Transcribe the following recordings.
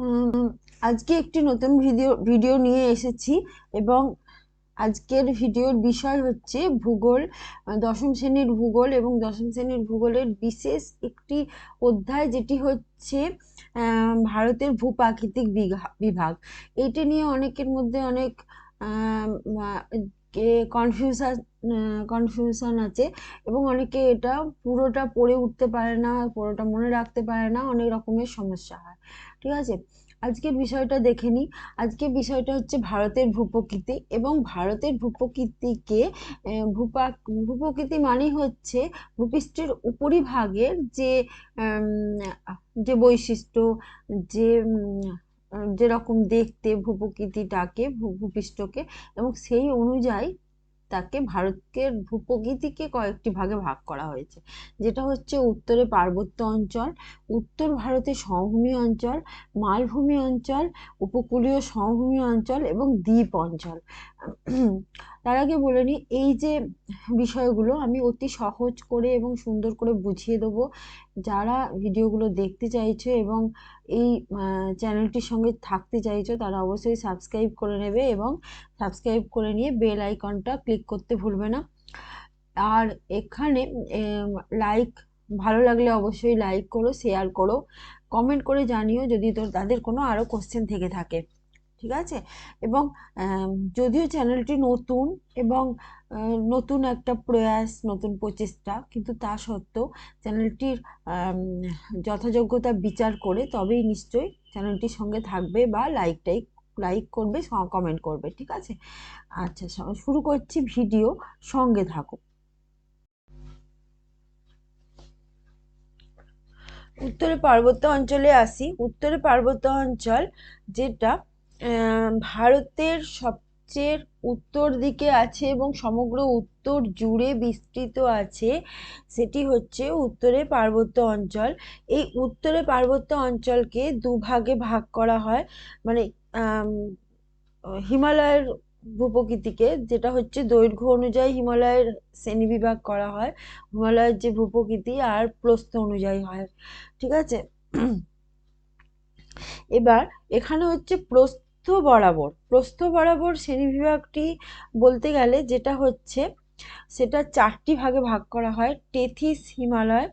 উম, আজকে একটি নতুন ভিডিও নিয়ে এসেছি এবং আজকের ভিডিওর বিষয় হচ্ছে ভূগোল, দশম শ্রেণীর ভূগোল এবং দশম শ্রেণীর ভূগোলের বিশেষ একটি অধ্যায়, যেটি হচ্ছে ভারতের ভূপ্রাকৃতিক বিভাগ। এটি নিয়ে অনেকের মধ্যে অনেক কনফিউশন কনফিউশন আছে এবং অনেকে এটা পুরোটা পড়ে উঠতে পারে না, পুরোটা মনে রাখতে পারে না, অনেক রকমের সমস্যা হয়। ঠিক আছে, আজকের বিষয়টা দেখে নিই। আজকের বিষয়টা হচ্ছে ভারতের ভূপ্রকৃতি এবং ভারতের ভূপ্রকৃতিকে ভূপ্রকৃতি মানে হচ্ছে ভূপৃষ্ঠের উপরিভাগের যে বৈশিষ্ট্য, যে যেরকম দেখতে ভূপ্রকৃতিটাকে, ভূপৃষ্ঠকে, এবং সেই অনুযায়ী তাকে ভারতের ভূপ্রকৃতিকে কয়েকটি ভাগে ভাগ করা হয়েছে, যেটা হচ্ছে উত্তরে পার্বত্য অঞ্চল, উত্তর ভারতের সমভূমি অঞ্চল, মালভূমি অঞ্চল, উপকূলীয় সমভূমি অঞ্চল এবং দ্বীপ অঞ্চল। তার আগে বলে নিই, এই যে বিষয়গুলো আমি অতি সহজ করে এবং সুন্দর করে বুঝিয়ে দেবো। যারা ভিডিওগুলো দেখতে চাইছে এবং এই চ্যানেলটির সঙ্গে থাকতে চাইছো, তারা অবশ্যই সাবস্ক্রাইব করে নেবে এবং সাবস্ক্রাইব করে নিয়ে বেল আইকনটা ক্লিক করতে ভুলবে না। আর এখানে লাইক, ভালো লাগলে অবশ্যই লাইক করো, শেয়ার করো, কমেন্ট করে জানিও যদি তাদের কোনো আরও কোশ্চেন থেকে থাকে। ঠিক আছে, এবং যদিও চ্যানেলটি নতুন এবং নতুন একটা প্রয়াস, নতুন প্রচেষ্টা, কিন্তু তা সত্ত্বেও চ্যানেলটির যথাযোগ্যতা বিচার করে তবেই নিশ্চয়ই চ্যানেলটির সঙ্গে থাকবে বা লাইক করবে, কমেন্ট করবে। ঠিক আছে, আচ্ছা শুরু করছি ভিডিও, সঙ্গে থাকো। উত্তরে পার্বত্য অঞ্চলে আসি। উত্তরে পার্বত্য অঞ্চল যেটা ভারতের সবচেয়ে উত্তর দিকে আছে এবং সমগ্র উত্তর জুড়ে বিস্তৃত আছে, সেটি হচ্ছে উত্তরে পার্বত্য অঞ্চল। এই উত্তরে পার্বত্য অঞ্চলকে দুভাগে ভাগ করা হয়, মানে হিমালয়ের ভূপ্রকৃতিকে, যেটা হচ্ছে দৈর্ঘ্য অনুযায়ী হিমালয়ের শ্রেণীবিভাগ করা হয়, হিমালয়ের যে ভূপ্রকৃতি, আর প্রস্থ অনুযায়ী হয়। ঠিক আছে, এবার এখানে হচ্ছে প্রস্থ বরাবর শ্রেণীবিভাগটি বলতে গেলে যেটা হচ্ছে, সেটা চারটি ভাগে ভাগ করা হয়: টেথিস হিমালয়,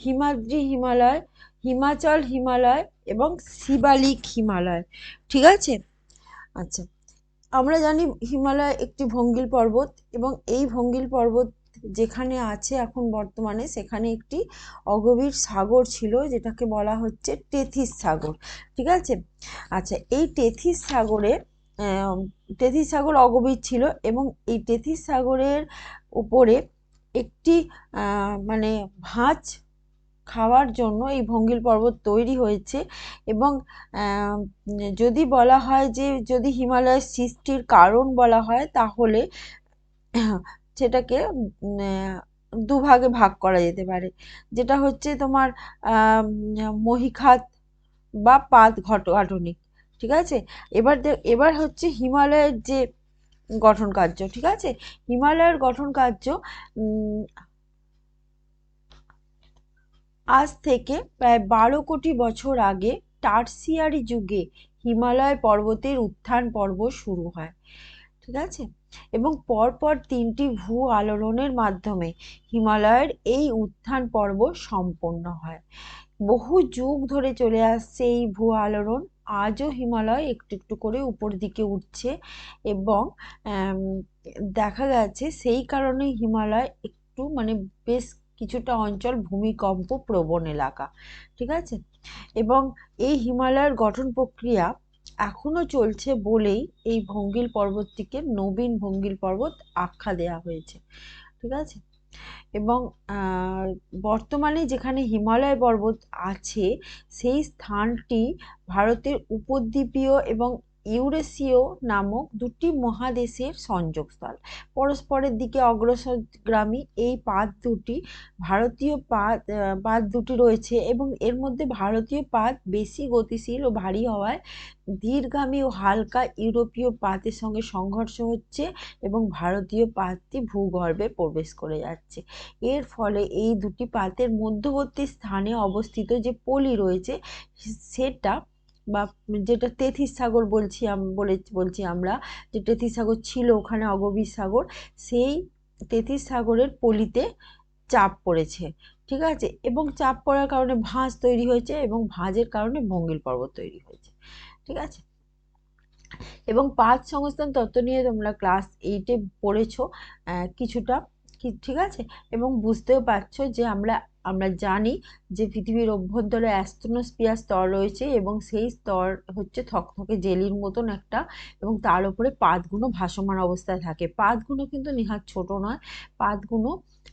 হিমাদ্রি হিমালয়, হিমাচল হিমালয় এবং শিবালিক হিমালয়। ঠিক আছে, আচ্ছা, আমরা জানি হিমালয় একটি ভঙ্গিল পর্বত এবং এই ভঙ্গিল পর্বত যেখানে আছে এখন বর্তমানে, সেখানে একটি অগভীর সাগর ছিল, যেটাকে বলা হচ্ছে টেথিস সাগর। ঠিক আছে, আচ্ছা, এই টেথিস সাগর অগভীর ছিল এবং এই টেথিস সাগরের উপরে একটি মানে ভাঁজ খাওয়ার জন্য এই ভঙ্গিল পর্বত তৈরি হয়েছে। এবং যদি বলা হয় যে যদি হিমালয়ের সৃষ্টির কারণ বলা হয়, তাহলে সেটাকে দুভাগে ভাগ করা যেতে পারে, যেটা হচ্ছে তোমার মহীখাত বা পাত গাঠনিক। ঠিক আছে, এবার হচ্ছে হিমালয়ের যে গঠন কার্য। ঠিক আছে, হিমালয়ের গঠন কার্য আজ থেকে প্রায় 12 কোটি বছর আগে টারসিয়ারি যুগে হিমালয় পর্বতের উত্থান পর্ব শুরু হয়। ঠিক আছে, এবং পরপর 3টি ভূ আলোড়নের মাধ্যমে হিমালয়ের এই উত্থান পর্ব সম্পন্ন হয়। বহু যুগ ধরে চলে আসছে এই ভূ আলোড়ন, আজও হিমালয় একটু একটু করে উপর দিকে উঠছে এবং দেখা গেছে সেই কারণে হিমালয় একটু বেশ কিছুটা অঞ্চল ভূমিকম্প প্রবণ এলাকা। ঠিক আছে, এবং এই হিমালয়ের গঠন প্রক্রিয়া এখনো চলছে বলেই এই ভঙ্গিল পর্বতটিকে নবীন ভঙ্গিল পর্বত আখ্যা দেওয়া হয়েছে। ঠিক আছে, এবং বর্তমানে যেখানে হিমালয় পর্বত আছে, সেই স্থানটি ভারতের উপদ্বীপীয় এবং ইউরেশীয় নামক দুটি মহাদেশের সংযোগস্থল। পরস্পরের দিকে অগ্রসরগামী এই পাত দুটি, ভারতীয় পাত দুটি রয়েছে এবং এর মধ্যে ভারতীয় পাত বেশি গতিশীল ও ভারী হওয়ায় ধীরগামী ও হালকা ইউরোপীয় পাতের সঙ্গে সংঘর্ষ হচ্ছে এবং ভারতীয় পাতটি ভূগর্ভে প্রবেশ করে যাচ্ছে। এর ফলে এই দুটি পাতের মধ্যবর্তী স্থানে অবস্থিত যে পলি রয়েছে, সেটা বা যেটা তেথিস সাগর বলছি আমরা, যে তেথিস সাগর ছিল ওখানে অগভীর সাগর, সেই তেথিস সাগরের পলিতে চাপ পড়েছে, ঠিক আছে, এবং চাপ পড়ার কারণে ভাঁজ তৈরি হয়েছে এবং ভাঁজের কারণে ভঙ্গিল পর্বত তৈরি হয়েছে, ঠিক আছে। এবং পাঁচ সংস্থান তত্ত্ব নিয়ে তোমরা ক্লাস 8-এ পড়েছো কিছুটা, ঠিক আছে, এবং বুঝতেও পারছো যে আমরা আমরা জানি যে পৃথিবীর অভ্যন্তরে অ্যাস্ট্রোস্ফিয়ার স্তর রয়েছে এবং সেই স্তর হচ্ছে থকথকে জেলির মতন একটা, এবং তার উপরে পাতগুলো ভাসমান অবস্থায় থাকে। পাতগুলো কিন্তু নেহাত ছোট নয়, পাতগুলো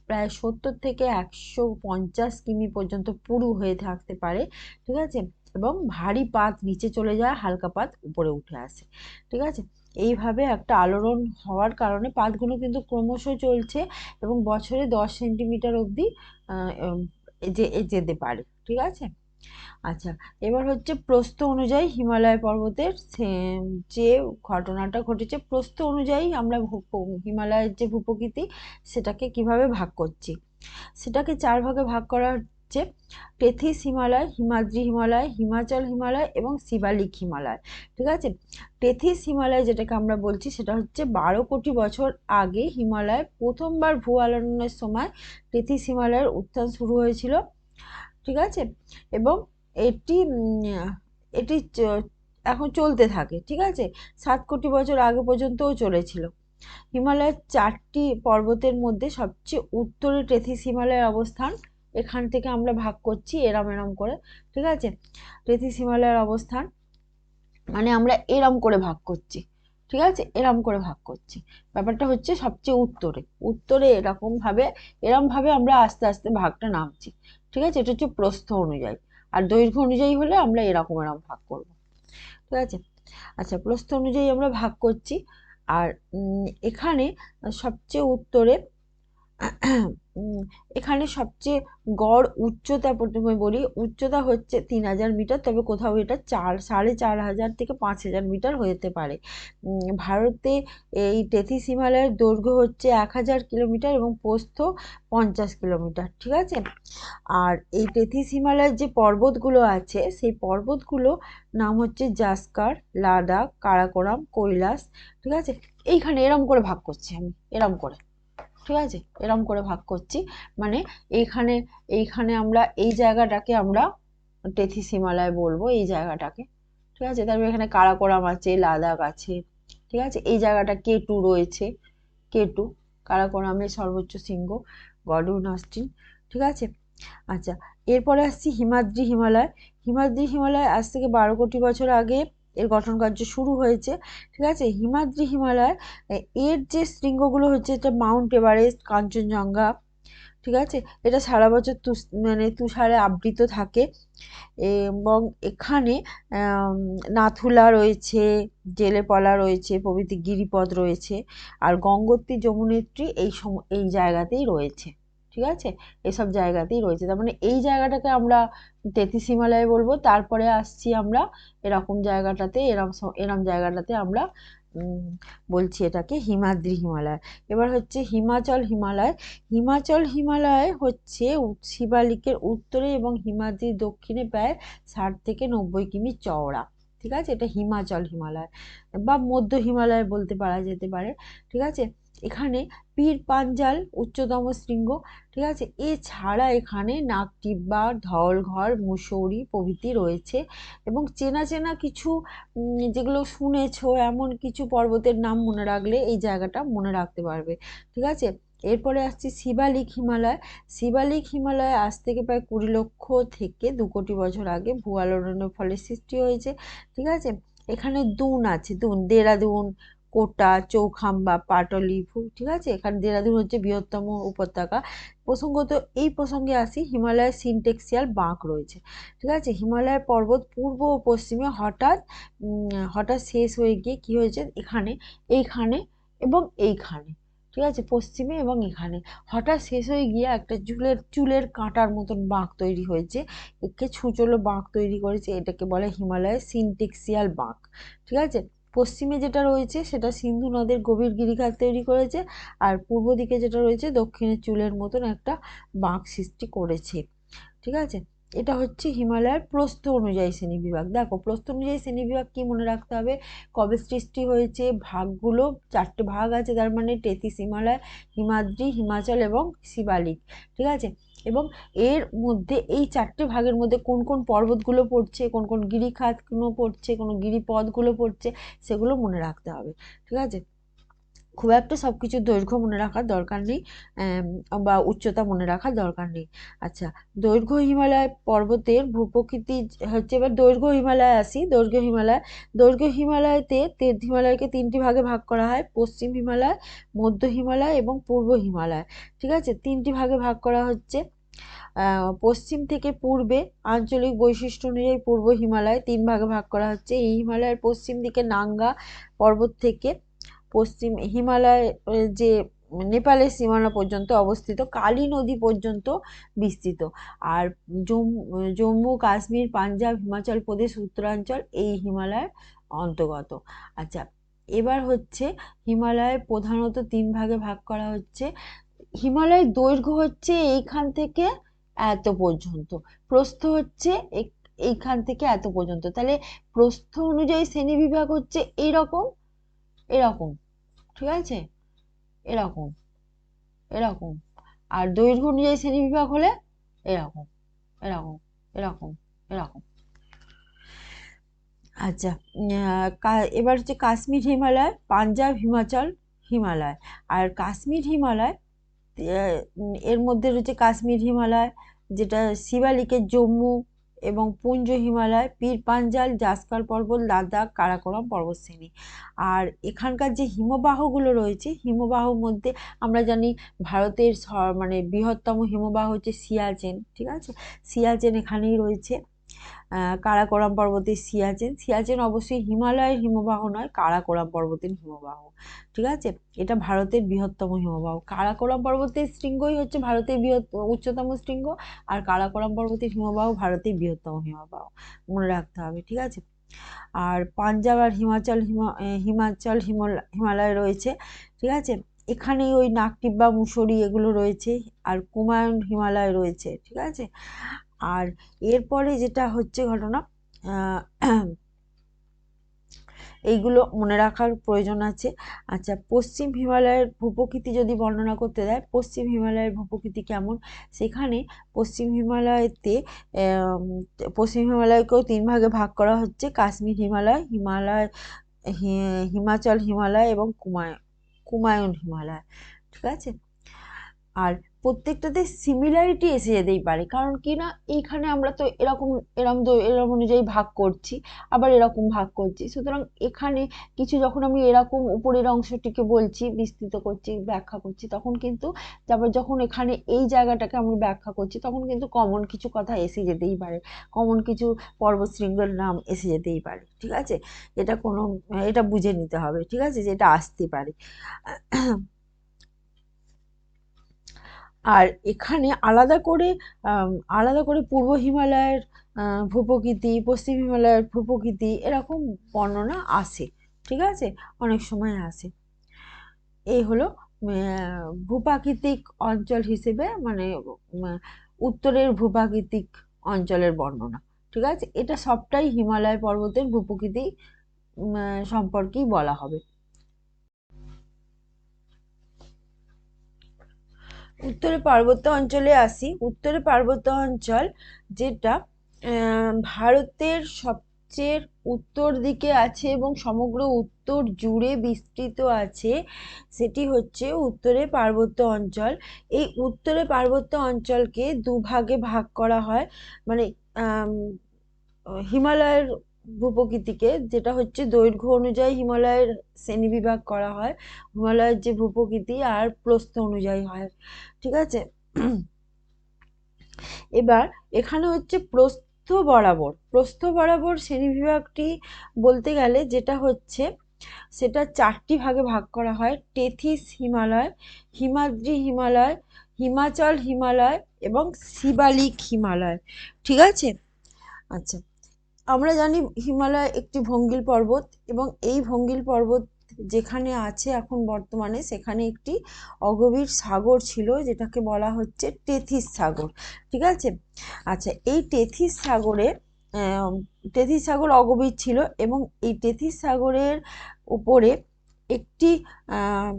প্রায় 70 থেকে 150 কিমি পর্যন্ত পুরু হয়ে থাকতে পারে, ঠিক আছে, এবং ভারী পাত নিচে চলে যায়, হালকা পাত উপরে উঠে আসে, ঠিক আছে। এইভাবে একটা আলোড়ন হওয়ার কারণে পাতগুলো কিন্তু ক্রমশ চলছে এবং বছরে 10 সেন্টিমিটার অবধি যেতে পারে, ঠিক আছে। আচ্ছা, এবার হচ্ছে প্রস্থ অনুযায়ী হিমালয় পর্বতের যে ঘটনাটা ঘটেছে, প্রস্থ অনুযায়ী আমরা হিমালয়ের যে ভূপ্রকৃতি সেটাকে কিভাবে ভাগ করছি, সেটাকে 4 ভাগে ভাগ করা হচ্ছে: টেথিস হিমালয়, হিমাদ্রি হিমালয়, হিমাচল হিমালয় এবং শিবালিক হিমালয়, ঠিক আছে। টেথিস হিমালয় যেটাকে আমরা বলছি সেটা হচ্ছে 12 কোটি বছর আগে হিমালয় প্রথমবার ভূ আলোড়নের সময় টেথিস হিমালয়ের উত্থান শুরু হয়েছিল, ঠিক আছে, এবং এটি এটি এখন চলতে থাকে, ঠিক আছে, 7 কোটি বছর আগে পর্যন্তও চলেছিল। হিমালয়ের 4টি পর্বতের মধ্যে সবচেয়ে উত্তরে টেথিস হিমালয়ের অবস্থান, এখান থেকে আমরা ভাগ করছি এরম এরম করে, ঠিক আছে। টেথিস হিমালয়ের অবস্থান মানে আমরা এরম করে ভাগ করছি, ঠিক আছে, এরম করে ভাগ করছি, ব্যাপারটা হচ্ছে সবচেয়ে উত্তরে, উত্তরে এরম ভাবে আমরা আস্তে আস্তে ভাগটা নামছি, ঠিক আছে। এটা হচ্ছে প্রস্থ অনুযায়ী, আর দৈর্ঘ্য অনুযায়ী হলে আমরা এরকম ভাগ করব, ঠিক আছে। আচ্ছা, প্রস্থ অনুযায়ী আমরা ভাগ করছি, আর এখানে সবচেয়ে উত্তরে এখানে সবচেয়ে গড় উচ্চতা, প্রথমে বলি উচ্চতা হচ্ছে 3000 মিটার, তবে কোথাও এটা 4500 থেকে 5000 মিটার হতে পারে। ভারতে এই টেথিস হিমালয়ের দৈর্ঘ্য হচ্ছে 1000 কিলোমিটার এবং প্রস্থ 50 কিলোমিটার, ঠিক আছে। আর এই টেথিস হিমালয়ের যে পর্বতগুলো আছে সেই পর্বতগুলো নাম হচ্ছে জাস্কার, লাদাখ, কারাকোরাম, কৈলাস, ঠিক আছে। এইখানে এরম করে ভাগ করছি আমি, এরম করে, ঠিক আছে, এরম করে ভাগ করছি, মানে এইখানে আমরা এই জায়গাটাকে আমরা টেথিস হিমালয় বলবো, এই জায়গাটাকে, ঠিক আছে। তারপর এখানে কারাকোরাম আছে, লাদাখ আছে, ঠিক আছে, এই জায়গাটা কেটু রয়েছে, কেটু কারাকোরামের সর্বোচ্চ শৃঙ্গ গডউইন অস্টিন, ঠিক আছে। আচ্ছা, এরপরে আসছি হিমাদ্রি হিমালয়। হিমাদ্রি হিমালয় আজ থেকে 12 কোটি বছর আগে এর গঠন কার্য শুরু হয়েছে, ঠিক আছে। হিমাদ্রি হিমালয় এর যে শৃঙ্গগুলো হচ্ছে, এটা মাউন্ট এভারেস্ট, কাঞ্চনজঙ্ঘা, ঠিক আছে, এটা সারা বছর তুষারে আবৃত থাকে, এবং এখানে নাথুলা রয়েছে, জেলেপলা রয়েছে, প্রভৃতি গিরিপথ রয়েছে, আর গঙ্গোত্রী, যমুনেত্রী এই জায়গাতেই রয়েছে, ঠিক আছে, এসব জায়গাতেই রয়েছে। তার মানে এই জায়গাটাকে আমরা টেথিস হিমালয় বলবো। তারপরে আসছি আমরা এরকম জায়গাটাতে, এরম জায়গাটাতে আমরা বলছি এটাকে হিমাদ্রি হিমালয়। এবার হচ্ছে হিমাচল হিমালয়। হিমাচল হিমালয় হচ্ছে শিবালিকের উত্তরে এবং হিমাদ্রির দক্ষিণে প্রায় 60 থেকে 90 কিমি চওড়া, ঠিক আছে। এটা হিমাচল হিমালয় বা মধ্য হিমালয় বলতে পারা যেতে পারে, ঠিক আছে। এখানে পীর পাঞ্জাল উচ্চতম শৃঙ্গ, ঠিক আছে। এছাড়া এখানে নাগটিব্বা, ধওলঘর, মুসৌরি প্রভৃতি রয়েছে, এবং চেনা চেনা কিছু যেগুলো শুনেছো এমন কিছু পর্বতের নাম মনে রাখলে এই জায়গাটা মনে রাখতে পারবে, ঠিক আছে। এরপরে আসছি শিবালিক হিমালয়। শিবালিক হিমালয় আজ থেকে প্রায় 20 লক্ষ থেকে 2 কোটি বছর আগে ভূ আলোড়নের ফলে সৃষ্টি হয়েছে, ঠিক আছে। এখানে দুন আছে, দেরাদুন, কোটা, চৌখাম্বা, পাটলিপুর, ঠিক আছে। এখানে দেরাদুন হচ্ছে বৃহত্তম উপত্যকা। প্রসঙ্গত এই প্রসঙ্গে আসি, হিমালয়ের সিনটেক্সিয়াল বাঁক রয়েছে, ঠিক আছে। হিমালয়ের পর্বত পূর্ব ও পশ্চিমে হঠাৎ শেষ হয়ে গিয়ে কি হয়েছে, এইখানে এবং এইখানে, ঠিক আছে, পশ্চিমে এবং এখানে হঠাৎ শেষ হয়ে গিয়ে একটা চুলের কাঁটার মতন বাঁক তৈরি হয়েছে, একে ছুঁচলো বাঁক তৈরি করেছে, এটাকে বলে হিমালয়ের সিনটেক্সিয়াল বাঁক, ঠিক আছে। পশ্চিমে যেটা রয়েছে সেটা সিন্ধু নদের গভীর গিরিখাত তৈরি করেছে, আর পূর্ব দিকে যেটা রয়েছে দক্ষিণে চুলের মতন একটা বাঁক সৃষ্টি করেছে, ঠিক আছে। এটা হচ্ছে হিমালয়ের প্রস্থ অনুযায়ী শ্রেণীবিভাগ। দেখো প্রস্থ অনুযায়ী শ্রেণীবিভাগ কি মনে রাখতে হবে, কবে সৃষ্টি হয়েছে, ভাগগুলো 4টে ভাগ আছে, তার মানে তেথিস হিমালয়, হিমাদ্রি, হিমাচল এবং শিবালিক। ঠিক আছে, এবং এর মধ্যে এই 4টে ভাগের মধ্যে কোন কোন পর্বতগুলো পড়ছে, কোন কোন গিরিখাতগুলো পড়ছে, কোন গিরিপথগুলো পড়ছে, সেগুলো মনে রাখতে হবে। ঠিক আছে, খুব একটা সব কিছুর দৈর্ঘ্য মনে রাখার দরকার নেই, বা উচ্চতা মনে রাখার দরকার নেই। আচ্ছা, দৈর্ঘ্য হিমালয় পর্বতের ভূপ্রকৃতি হচ্ছে, এবার দৈর্ঘ্য হিমালয় আসি। দৈর্ঘ্য হিমালয়তে হিমালয়কে 3টি ভাগে ভাগ করা হয়, পশ্চিম হিমালয়, মধ্য হিমালয় এবং পূর্ব হিমালয়। ঠিক আছে, 3টি ভাগে ভাগ করা হচ্ছে। পশ্চিম থেকে পূর্বে আঞ্চলিক বৈশিষ্ট্য অনুযায়ী পূর্ব হিমালয় 3 ভাগে ভাগ করা হচ্ছে। এই হিমালয়ের পশ্চিম দিকে নাঙ্গা পর্বত থেকে পশ্চিম হিমালয় যে নেপালের সীমানা পর্যন্ত অবস্থিত, কালী নদী পর্যন্ত বিস্তৃত। আর জম্মু কাশ্মীর, পাঞ্জাব, হিমাচল প্রদেশ, উত্তরাঞ্চল এই হিমালয়ের অন্তর্গত। আচ্ছা, এবার হচ্ছে হিমালয় প্রধানত 3 ভাগে ভাগ করা হচ্ছে। হিমালয়ের দৈর্ঘ্য হচ্ছে এইখান থেকে এত পর্যন্ত, প্রস্থ হচ্ছে এইখান থেকে এত পর্যন্ত। তাহলে প্রস্থ অনুযায়ী শ্রেণীবিভাগ হচ্ছে এইরকম, এরকম, ঠিক আছে, এরকম, এরকম। আর দৈর্ঘ্য অনুযায়ী শ্রেণীবিভাগ হলে এরকম, এরকম, এরকম, এরকম। আচ্ছা, এবার হচ্ছে কাশ্মীর হিমালয়, পাঞ্জাব হিমাচল হিমালয়। আর কাশ্মীর হিমালয় এর মধ্যে রয়েছে কাশ্মীর হিমালয়, যেটা শিবালিকের জম্মু এবং পুঞ্জ হিমালয়, পীর পাঞ্জাল, জাসকার পর্বত, লাদাখ, কারাকোরাম পর্বতশ্রেণী। আর এখানকার যে হিমবাহগুলো রয়েছে, হিমবাহর মধ্যে আমরা জানি ভারতের মানে বৃহত্তম হিমবাহ হচ্ছে সিয়াচেন। ঠিক আছে, সিয়াচেন এখানেই রয়েছে, কারাকোরাম পর্বতের সিয়াচেন। সিয়াচেন অবশ্যই হিমালয়ের হিমবাহ নয়, কারাকোরাম পর্বতের হিমবাহ। ঠিক আছে, এটা ভারতের বৃহত্তম হিমবাহ। কারাকোরাম পর্বতের শৃঙ্গই হচ্ছে ভারতের উচ্চতম শৃঙ্গ, আর কারাকোরাম পর্বতের হিমবাহ ভারতের বৃহত্তম হিমবাহ, মনে রাখতে হবে। ঠিক আছে, আর পাঞ্জাব আর হিমাচল হিমালয় রয়েছে। ঠিক আছে, এখানে ওই নাকটিব্বা, মুসুরি এগুলো রয়েছে, আর কুমায়ুন হিমালয় রয়েছে। ঠিক আছে, আর এরপরে যেটা হচ্ছে ঘটনা, এইগুলো মনে রাখার প্রয়োজন আছে। আচ্ছা, পশ্চিম হিমালয়ের ভূপ্রকৃতি যদি বর্ণনা করতে দেয়, পশ্চিম হিমালয়ের ভূপ্রকৃতি কেমন, সেখানে পশ্চিম হিমালয়তে পশ্চিম হিমালয়কেও 3 ভাগে ভাগ করা হচ্ছে, কাশ্মীর হিমালয়, হিমাচল হিমালয় এবং কুমায়ুন হিমালয়। ঠিক আছে, আর প্রত্যেকটাতে সিমিলারিটি এসে যেতেই পারে, কারণ কি না, এইখানে আমরা তো এরকম এরকম অনুযায়ী ভাগ করছি, আবার এরকম ভাগ করছি, সুতরাং এখানে কিছু যখন আমি এরকম উপরের অংশটিকে বলছি, বিস্তৃত করছি, ব্যাখ্যা করছি, তখন কিন্তু তারপর যখন এখানে এই জায়গাটাকে আমি ব্যাখ্যা করছি, তখন কিন্তু কমন কিছু কথা এসে যেতেই পারে, কমন কিছু পর্বত শৃঙ্গের নাম এসে যেতেই পারে। ঠিক আছে, এটা বুঝে নিতে হবে। ঠিক আছে, যে এটা আসতে পারে। আর এখানে আলাদা করে পূর্ব হিমালয়ের ভূপ্রকৃতি, পশ্চিম হিমালয়ের ভূপ্রকৃতি, এরকম বর্ণনা আসে। ঠিক আছে, অনেক সময় আসে। এই হলো ভূপ্রাকৃতিক অঞ্চল হিসেবে, মানে উত্তরের ভূপ্রাকৃতিক অঞ্চলের বর্ণনা। ঠিক আছে, এটা সবটাই হিমালয় পর্বতের ভূপ্রকৃতি সম্পর্কেই বলা হবে। উত্তরে পার্বত্য অঞ্চলে আসি। উত্তরে পার্বত্য অঞ্চল যেটা ভারতের সবচেয়ে উত্তর দিকে আছে এবং সমগ্র উত্তর জুড়ে বিস্তৃত আছে, সেটি হচ্ছে উত্তরে পার্বত্য অঞ্চল। এই উত্তরে পার্বত্য অঞ্চলকে 2 ভাগে ভাগ করা হয়, মানে হিমালয়ের ভূপ্রকৃতিকে, যেটা হচ্ছে দৈর্ঘ্য অনুযায়ী হিমালয়ের শ্রেণীবিভাগ করা হয়, হিমালয়ের যে ভূপ্রকৃতি, আর প্রস্থ অনুযায়ী হয়। ঠিক আছে, এবার এখানে হচ্ছে প্রস্থ বরাবর শ্রেণীবিভাগটি বলতে গেলে যেটা হচ্ছে, সেটা 4টি ভাগে ভাগ করা হয়, টেথিস হিমালয়, হিমাদ্রি হিমালয়, হিমাচল হিমালয় এবং শিবালিক হিমালয়। ঠিক আছে, আচ্ছা, আমরা জানি হিমালয় একটি ভঙ্গিল পর্বত, এবং এই ভঙ্গিল পর্বত যেখানে আছে এখন বর্তমানে, সেখানে একটি অগভীর সাগর ছিল, যেটাকে বলা হচ্ছে টেথিস সাগর। ঠিক আছে। আচ্ছা, এই টেথিস সাগরে টেথিস সাগর অগভীর ছিল, এবং এই টেথিস সাগরের উপরে একটি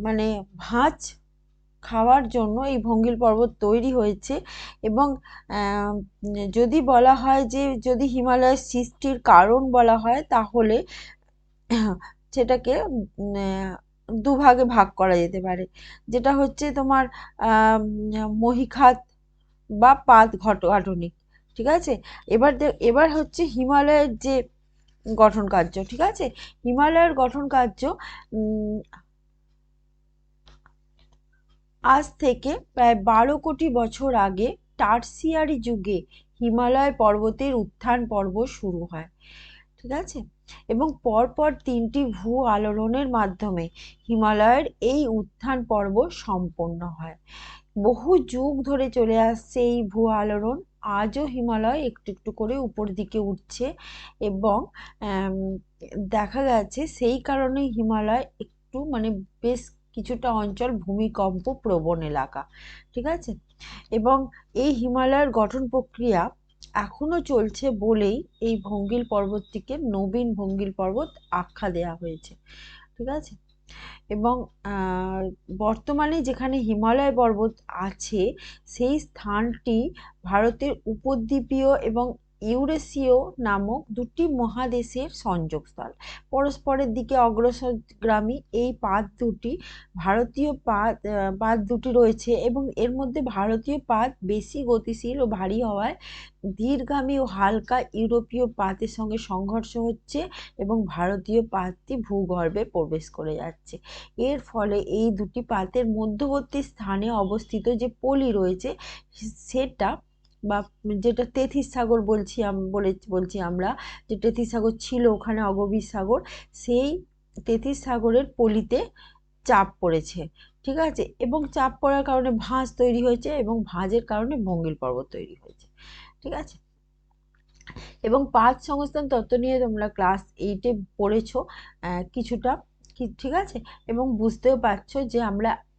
মানে ভাঁজ খাওয়ার জন্য এই ভঙ্গিল পর্বত তৈরি হয়েছে। এবং যদি বলা হয় যে যদি হিমালয়ের সৃষ্টির কারণ বলা হয়, তাহলে সেটাকে দুভাগে ভাগ করা যেতে পারে, যেটা হচ্ছে তোমার মহীখাত বা পাত গাঠনিক। ঠিক আছে। এবার হচ্ছে হিমালয়ের যে গঠন কার্য। ঠিক আছে। হিমালয়ের গঠন কার্য আজ থেকে প্রায় 12 কোটি বছর আগে টারসিয়ারি যুগে হিমালয় পর্বতের উত্থান পর্ব শুরু হয়। ঠিক আছে। এবং পরপর 3টি ভূ আলোড়নের মাধ্যমে হিমালয়ের এই উত্থান পর্ব সম্পন্ন হয়। বহু যুগ ধরে চলে আসছে এই ভূ আলোড়ন। আজও হিমালয় একটু একটু করে উপর দিকে উঠছে, এবং দেখা গেছে সেই কারণে হিমালয় একটু মানে বেশ কিছুটা অঞ্চল ভূমিকম্প প্রবণ এলাকা। ঠিক আছে। এবং এই হিমালয়ের গঠন প্রক্রিয়া এখনো চলছে বলেই এই ভঙ্গিল পর্বতটিকে নবীন ভঙ্গিল পর্বত আখ্যা দেওয়া হয়েছে। ঠিক আছে। এবং বর্তমানে যেখানে হিমালয় পর্বত আছে, সেই স্থানটি ভারতের উপদ্বীপীয় এবং ইউরেশীয় নামক দুটি মহাদেশের সংযোগস্থল। পরস্পরের দিকে অগ্রসরগামী এই পাত দুটি ভারতীয় পাত দুটি রয়েছে, এবং এর মধ্যে ভারতীয় পাত বেশি গতিশীল ও ভারী হওয়ায় ধীরগামী ও হালকা ইউরোপীয় পাতের সঙ্গে সংঘর্ষ হচ্ছে, এবং ভারতীয় পাতটি ভূগর্ভে প্রবেশ করে যাচ্ছে। এর ফলে এই দুটি পাতের মধ্যবর্তী স্থানে অবস্থিত যে পলি রয়েছে, সেটা বা যেটা তেথিস সাগর বলছি আমরা, যে তেথিস সাগর ছিল ওখানে অগভীর সাগর, সেই তেথিস সাগরের পলিতে চাপ পড়েছে। ঠিক আছে। এবং চাপ পড়ার কারণে ভাঁজ তৈরি হয়েছে, এবং ভাঁজের কারণে ভঙ্গিল পর্বত তৈরি হয়েছে। ঠিক আছে। এবং পাত সংস্থান তত্ত্ব নিয়ে তোমরা ক্লাস 8-এ পড়েছো কিছুটা। ঠিক আছে। এবং বুঝতেও পারছো যে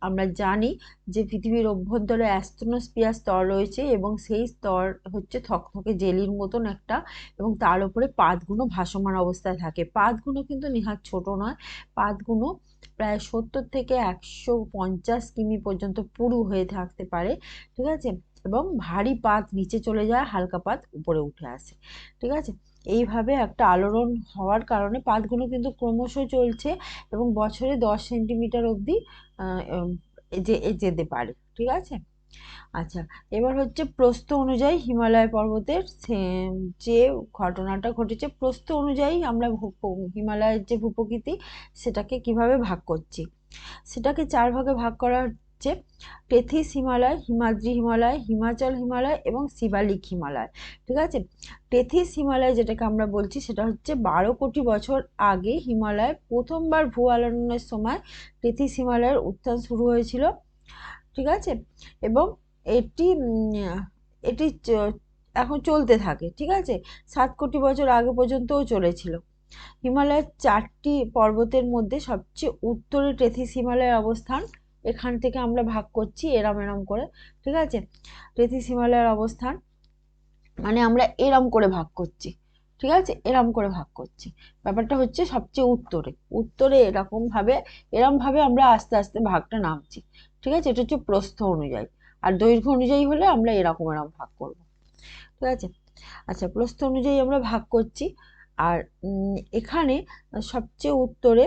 আমরা জানি যে পৃথিবীর অভ্যন্তরে অ্যাস্ট্রোস্ফিয়ার স্তর রয়েছে, এবং সেই স্তর হচ্ছে থকথকে জেলির মতন একটা, এবং তার উপরে পাতগুলো ভাসমান অবস্থায় থাকে। পাতগুলো কিন্তু নেহাত ছোট নয়। পাতগুলো প্রায় 70 থেকে 150 কিমি পর্যন্ত পুরু হয়ে থাকতে পারে। ঠিক আছে। এবং ভারী পাত নিচে চলে যায়, হালকা পাত উপরে উঠে আসে। ঠিক আছে। এইভাবে একটা আলোড়ন হওয়ার কারণে পাতগুলো কিন্তু ক্রমশ চলছে, এবং বছরে 10 সেন্টিমিটার অবধি যেতে পারে। ঠিক আছে। আচ্ছা, এবার হচ্ছে প্রস্থ অনুযায়ী হিমালয় পর্বতের যে ঘটনাটা ঘটেছে, প্রস্থ অনুযায়ী আমরা হিমালয়ের যে ভূপ্রকৃতি, সেটাকে কিভাবে ভাগ করছি। সেটাকে 4 ভাগে ভাগ করা হচ্ছে: টেথিস হিমালয়, হিমাদ্রি হিমালয়, হিমাচল হিমালয় এবং শিবালিক হিমালয়। ঠিক আছে। টেথিস হিমালয় যেটাকে আমরা বলছি, সেটা হচ্ছে 12 কোটি বছর আগে হিমালয় প্রথমবার ভূ আলোড়নের সময় টেথিস হিমালয়ের উত্থান শুরু হয়েছিল। ঠিক আছে। এবং এটি এটি এখন চলতে থাকে। ঠিক আছে। 7 কোটি বছর আগে পর্যন্তও চলেছিল। হিমালয়ের 4টি পর্বতের মধ্যে সবচেয়ে উত্তরে টেথিস হিমালয়ের অবস্থান। এখান থেকে আমরা ভাগ করছি এরম করে। ঠিক আছে। টেথিস হিমালয়ের অবস্থান মানে আমরা এরম করে ভাগ করছি। ঠিক আছে। এরম করে ভাগ করছি। ব্যাপারটা হচ্ছে সবচেয়ে উত্তরে এরম ভাবে আমরা আস্তে আস্তে ভাগটা নামছি। ঠিক আছে। এটা হচ্ছে প্রস্থ অনুযায়ী। আর দৈর্ঘ্য অনুযায়ী হলে আমরা এরকম ভাগ করব। ঠিক আছে। আচ্ছা, প্রস্থ অনুযায়ী আমরা ভাগ করছি। আর এখানে সবচেয়ে উত্তরে